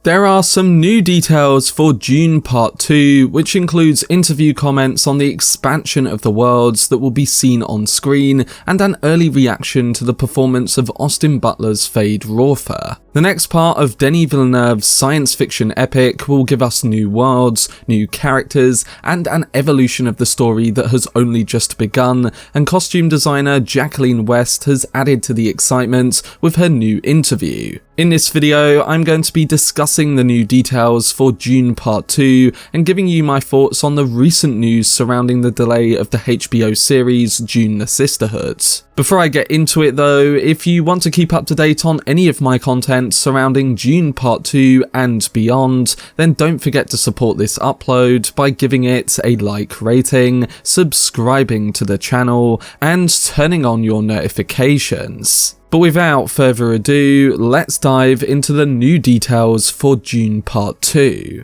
There are some new details for Dune Part 2, which includes interview comments on the expansion of the worlds that will be seen on screen, and an early reaction to the performance of Austin Butler's Feyd Rautha. The next part of Denis Villeneuve's science fiction epic will give us new worlds, new characters, and an evolution of the story that has only just begun, and costume designer Jacqueline West has added to the excitement with her new interview. In this video, I'm going to be discussing the new details for Dune Part 2 and giving you my thoughts on the recent news surrounding the delay of the HBO series Dune The Sisterhood. Before I get into it though, if you want to keep up to date on any of my content surrounding Dune Part 2 and beyond, then don't forget to support this upload by giving it a like rating, subscribing to the channel, and turning on your notifications. But without further ado, let's dive into the new details for Dune Part 2.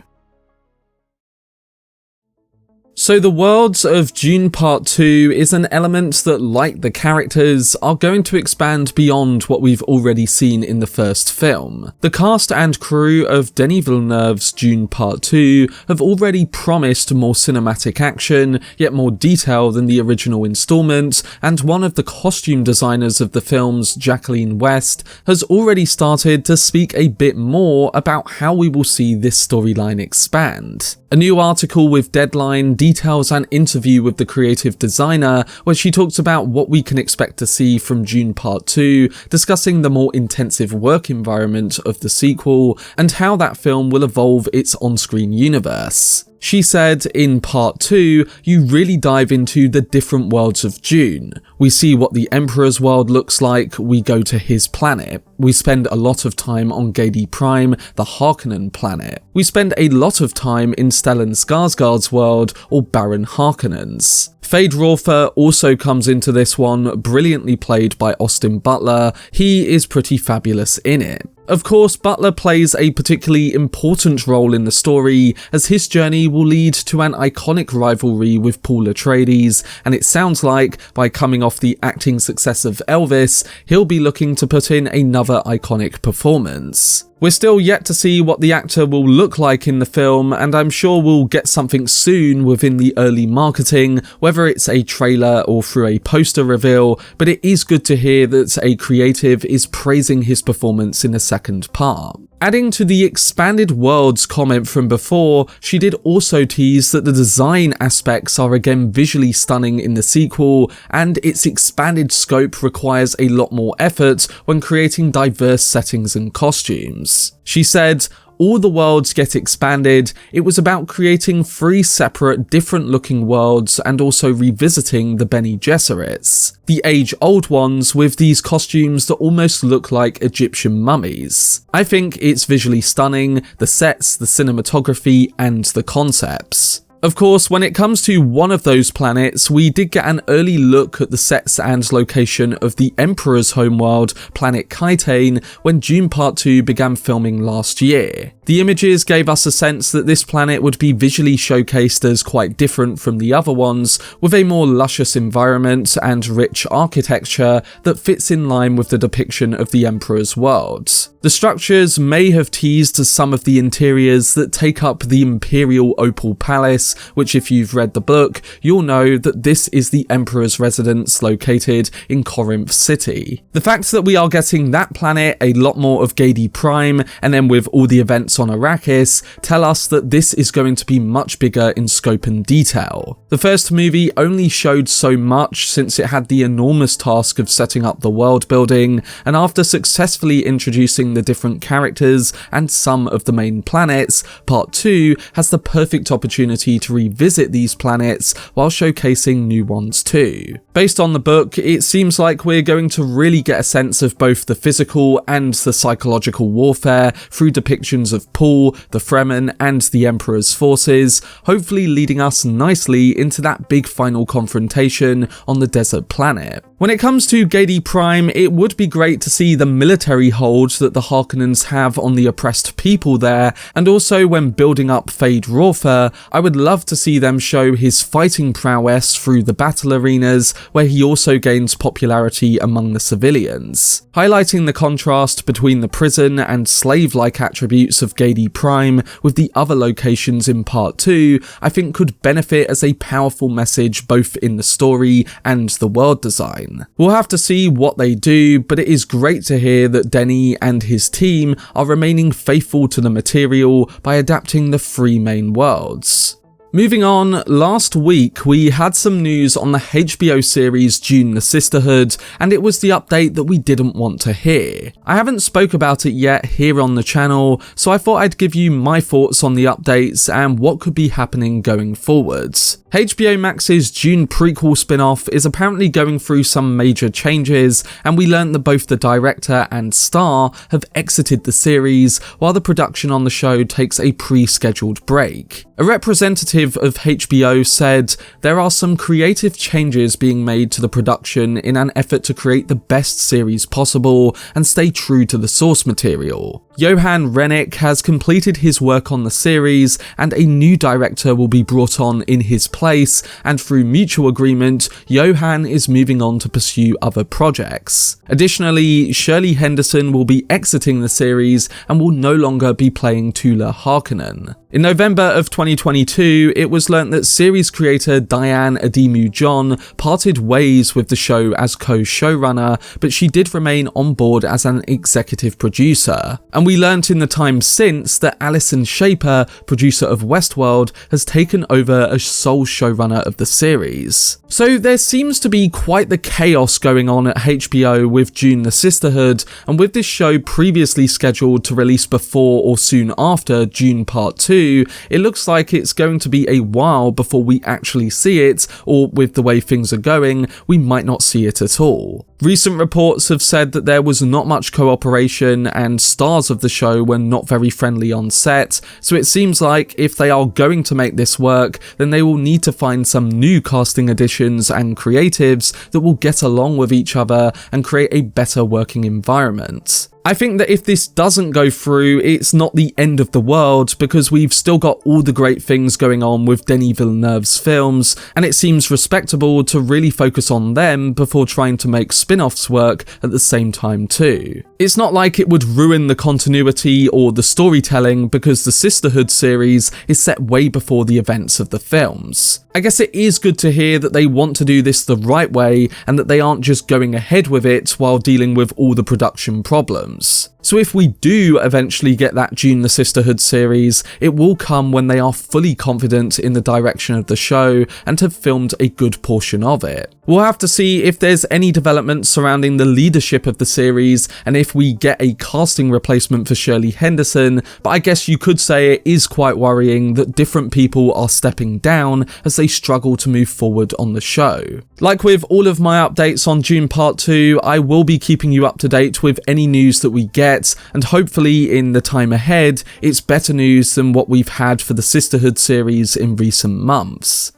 So the worlds of Dune Part 2 is an element that, like the characters, are going to expand beyond what we've already seen in the first film. The cast and crew of Denis Villeneuve's Dune Part 2 have already promised more cinematic action, yet more detail than the original installment, and one of the costume designers of the films, Jacqueline West, has already started to speak a bit more about how we will see this storyline expand. A new article with Deadline details an interview with the creative designer where she talks about what we can expect to see from Dune Part 2, discussing the more intensive work environment of the sequel and how that film will evolve its on-screen universe. She said, in Part 2, you really dive into the different worlds of Dune. We see what the Emperor's world looks like, we go to his planet. We spend a lot of time on Giedi Prime, the Harkonnen planet. We spend a lot of time in Stellan Skarsgård's world, or Baron Harkonnen's. Feyd Rautha also comes into this one, brilliantly played by Austin Butler. He is pretty fabulous in it. Of course, Butler plays a particularly important role in the story, as his journey will lead to an iconic rivalry with Paul Atreides, and it sounds like, by coming off the acting success of Elvis, he'll be looking to put in another iconic performance. We're still yet to see what the actor will look like in the film, and I'm sure we'll get something soon within the early marketing, whether it's a trailer or through a poster reveal, but it is good to hear that a creative is praising his performance in the second part. Adding to the expanded worlds comment from before, she did also tease that the design aspects are again visually stunning in the sequel, and its expanded scope requires a lot more effort when creating diverse settings and costumes. She said, all the worlds get expanded. It was about creating 3 separate, different looking worlds and also revisiting the Bene Gesserits, the age-old ones with these costumes that almost look like Egyptian mummies. I think it's visually stunning, the sets, the cinematography, and the concepts. Of course, when it comes to one of those planets, we did get an early look at the sets and location of the Emperor's homeworld, planet Kaitain, when Dune Part 2 began filming last year. The images gave us a sense that this planet would be visually showcased as quite different from the other ones, with a more luscious environment and rich architecture that fits in line with the depiction of the Emperor's world. The structures may have teased some of the interiors that take up the Imperial Opal Palace, which if you've read the book, you'll know that this is the Emperor's residence located in Corinth City. The fact that we are getting that planet, a lot more of Giedi Prime, and then with all the events on Arrakis, tell us that this is going to be much bigger in scope and detail. The first movie only showed so much since it had the enormous task of setting up the world building, and after successfully introducing the different characters and some of the main planets, Part 2 has the perfect opportunity to revisit these planets while showcasing new ones too. Based on the book, it seems like we're going to really get a sense of both the physical and the psychological warfare through depictions of Paul, the Fremen, and the Emperor's forces, hopefully leading us nicely into that big final confrontation on the desert planet. When it comes to Giedi Prime, it would be great to see the military hold that the Harkonnens have on the oppressed people there, and also when building up Feyd Rautha, I would love to see them show his fighting prowess through the battle arenas, where he also gains popularity among the civilians. Highlighting the contrast between the prison and slave-like attributes of Giedi Prime with the other locations in Part 2, I think could benefit as a powerful message both in the story and the world design. We'll have to see what they do, but it is great to hear that Denis and his team are remaining faithful to the material by adapting the 3 main worlds. Moving on, last week we had some news on the HBO series Dune The Sisterhood, and it was the update that we didn't want to hear. I haven't spoke about it yet here on the channel, so I thought I'd give you my thoughts on the updates and what could be happening going forwards. HBO Max's Dune prequel spin-off is apparently going through some major changes, and we learned that both the director and star have exited the series, while the production on the show takes a pre-scheduled break. A representative of HBO said, "There are some creative changes being made to the production in an effort to create the best series possible and stay true to the source material. Johan Rennick has completed his work on the series, and a new director will be brought on in his place, and through mutual agreement, Johan is moving on to pursue other projects." Additionally, Shirley Henderson will be exiting the series and will no longer be playing Tula Harkonnen. In November of 2022, it was learnt that series creator Diane Ademu-John parted ways with the show as co-showrunner, but she did remain on board as an executive producer. And we learnt in the time since that Alison Shaper, producer of Westworld, has taken over as sole showrunner of the series. So there seems to be quite the chaos going on at HBO with Dune The Sisterhood, and with this show previously scheduled to release before or soon after Dune Part 2, it looks like it's going to be a while before we actually see it, or with the way things are going, we might not see it at all. Recent reports have said that there was not much cooperation and stars of the show were not very friendly on set, so it seems like if they are going to make this work, then they will need to find some new casting additions and creatives that will get along with each other and create a better working environment. I think that if this doesn't go through, it's not the end of the world, because we've still got all the great things going on with Denis Villeneuve's films, and it seems respectable to really focus on them before trying to make spin-offs work at the same time too. It's not like it would ruin the continuity or the storytelling, because the Sisterhood series is set way before the events of the films. I guess it is good to hear that they want to do this the right way, and that they aren't just going ahead with it while dealing with all the production problems. So if we do eventually get that Dune The Sisterhood series, it will come when they are fully confident in the direction of the show and have filmed a good portion of it. We'll have to see if there's any developments surrounding the leadership of the series and if we get a casting replacement for Shirley Henderson, but I guess you could say it is quite worrying that different people are stepping down as they struggle to move forward on the show. Like with all of my updates on Dune Part 2, I will be keeping you up to date with any news that we get, and hopefully in the time ahead, it's better news than what we've had for the Sisterhood series in recent months.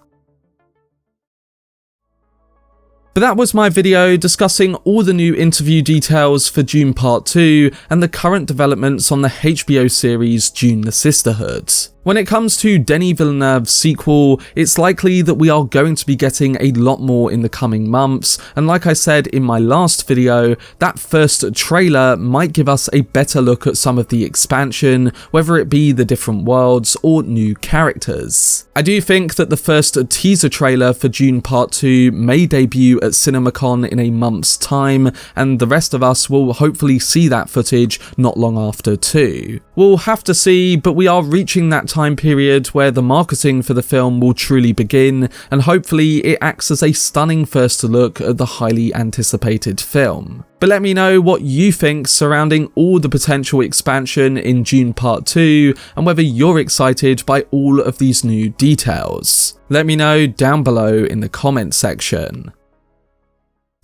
But that was my video discussing all the new interview details for Dune Part 2 and the current developments on the HBO series Dune The Sisterhood. When it comes to Denis Villeneuve's sequel, it's likely that we are going to be getting a lot more in the coming months, and like I said in my last video, that first trailer might give us a better look at some of the expansion, whether it be the different worlds or new characters. I do think that the first teaser trailer for Dune Part 2 may debut at CinemaCon in a month's time, and the rest of us will hopefully see that footage not long after too. We'll have to see, but we are reaching that time period where the marketing for the film will truly begin, and hopefully it acts as a stunning first look at the highly anticipated film. But let me know what you think surrounding all the potential expansion in Dune Part 2 and whether you're excited by all of these new details. Let me know down below in the comment section.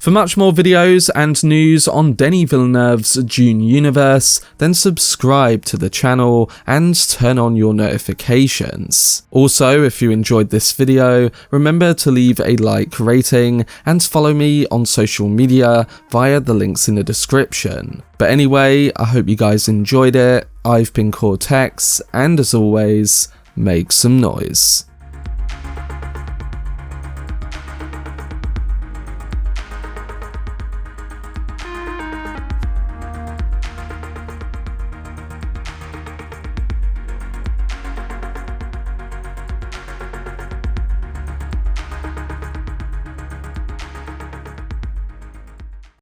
For much more videos and news on Denis Villeneuve's Dune universe, then subscribe to the channel and turn on your notifications. Also, if you enjoyed this video, remember to leave a like, rating, and follow me on social media via the links in the description. But anyway, I hope you guys enjoyed it. I've been Cortex, and as always, make some noise.